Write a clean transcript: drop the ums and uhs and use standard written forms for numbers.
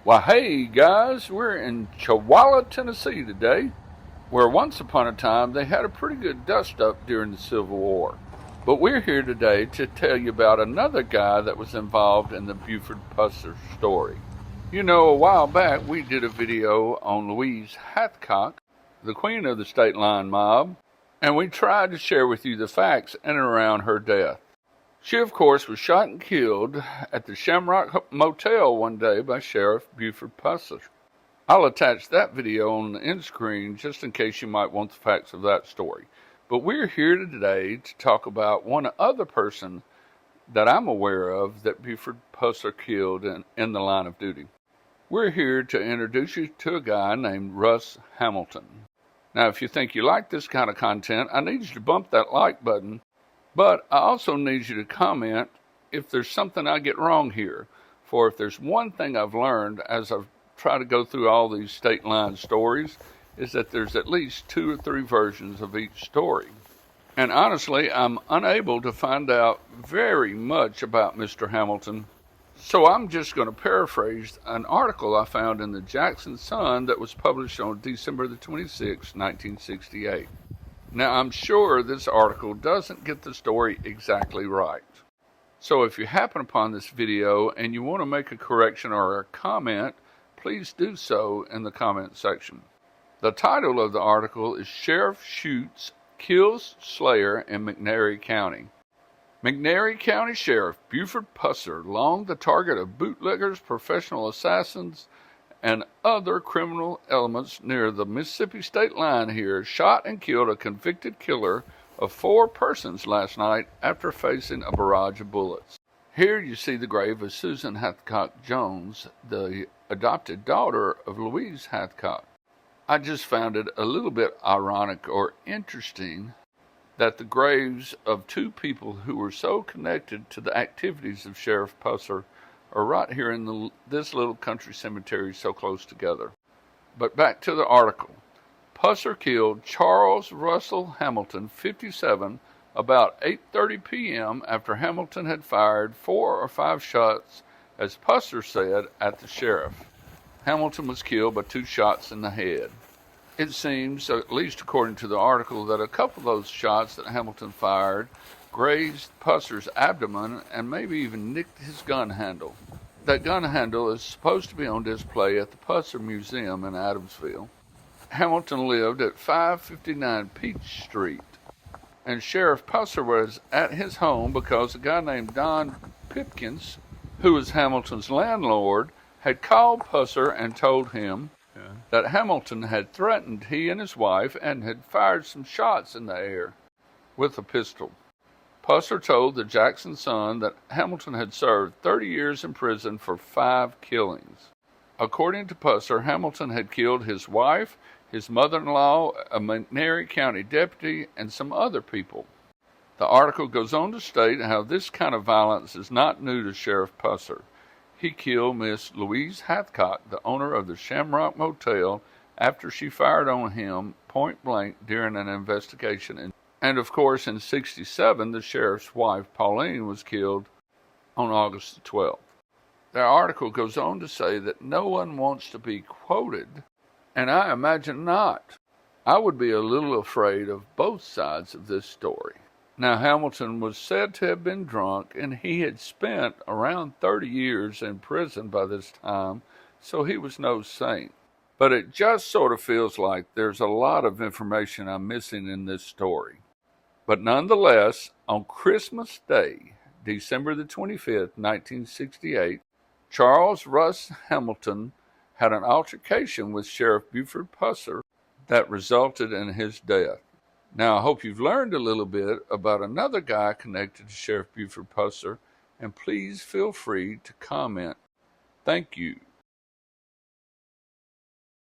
Well, hey guys, we're in Chihuahua, Tennessee today, where once upon a time they had a pretty good dust up during the Civil War. But we're here today to tell you about another guy that was involved in the Buford Pusser story. You know, a while back we did a video on Louise Hathcock, the queen of the state line mob, and we tried to share with you the facts in and around her death. She, of course, was shot and killed at the Shamrock Motel one day by Sheriff Buford Pusser. I'll attach that video on the end screen just in case you might want the facts of that story. But we're here today to talk about one other person that I'm aware of that Buford Pusser killed in the line of duty. We're here to introduce you to a guy named Russ Hamilton. Now, if you think you like this kind of content, I need you to bump that like button. But I also need you to comment if there's something I get wrong here. For if there's one thing I've learned as I've tried to go through all these state line stories, is that there's at least 2 or 3 versions of each story. And honestly, I'm unable to find out very much about Mr. Hamilton. So I'm just going to paraphrase an article I found in the Jackson Sun that was published on December the 26th, 1968. Now, I'm sure this article doesn't get the story exactly right. So if you happen upon this video and you want to make a correction or a comment, please do so in the comment section. The title of the article is Sheriff Shoots, Kills Slayer in McNairy County. McNairy County Sheriff Buford Pusser, long the target of bootleggers, professional assassins, and other criminal elements near the Mississippi state line here, shot and killed a convicted killer of 4 persons last night after facing a barrage of bullets. Here you see the grave of Susan Hathcock Jones, the adopted daughter of Louise Hathcock. I just found it a little bit ironic or interesting that the graves of 2 people who were so connected to the activities of Sheriff Pusser are right here in this little country cemetery so close together. But back to the article. Pusser killed Charles Russell Hamilton, 57, about 8:30 p.m. after Hamilton had fired 4 or 5 shots, as Pusser said, at the sheriff. Hamilton was killed by 2 shots in the head. It seems, at least according to the article, that a couple of those shots that Hamilton fired grazed Pusser's abdomen and maybe even nicked his gun handle. That gun handle is supposed to be on display at the Pusser Museum in Adamsville. Hamilton lived at 559 Peach Street, and Sheriff Pusser was at his home because a guy named Don Pipkins, who was Hamilton's landlord, had called Pusser and told him that Hamilton had threatened he and his wife and had fired some shots in the air with a pistol. Pusser told the Jackson Sun that Hamilton had served 30 years in prison for 5 killings. According to Pusser, Hamilton had killed his wife, his mother-in-law, a McNairy County deputy, and some other people. The article goes on to state how this kind of violence is not new to Sheriff Pusser. He killed Miss Louise Hathcock, the owner of the Shamrock Motel, after she fired on him point blank during an investigation. And of course, in '67, the sheriff's wife, Pauline, was killed on August the 12th. The article goes on to say that no one wants to be quoted, and I imagine not. I would be a little afraid of both sides of this story. Now, Hamilton was said to have been drunk, and he had spent around 30 years in prison by this time, so he was no saint. But it just sort of feels like there's a lot of information I'm missing in this story. But nonetheless, on Christmas Day, December the 25th, 1968, Charles Russ Hamilton had an altercation with Sheriff Buford Pusser that resulted in his death. Now, I hope you've learned a little bit about another guy connected to Sheriff Buford Pusser, and please feel free to comment. Thank you.